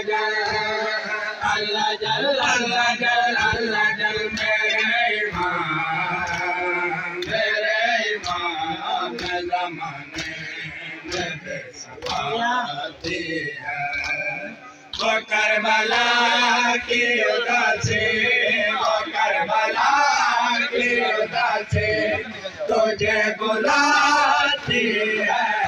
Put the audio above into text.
अल्लाह जल अल्लाह जल अल्लाह जल मेरे इमाम ज़माने में बेसवाती है वो करबला की उदासी वो करबला की उदासी तुझे बुलाती है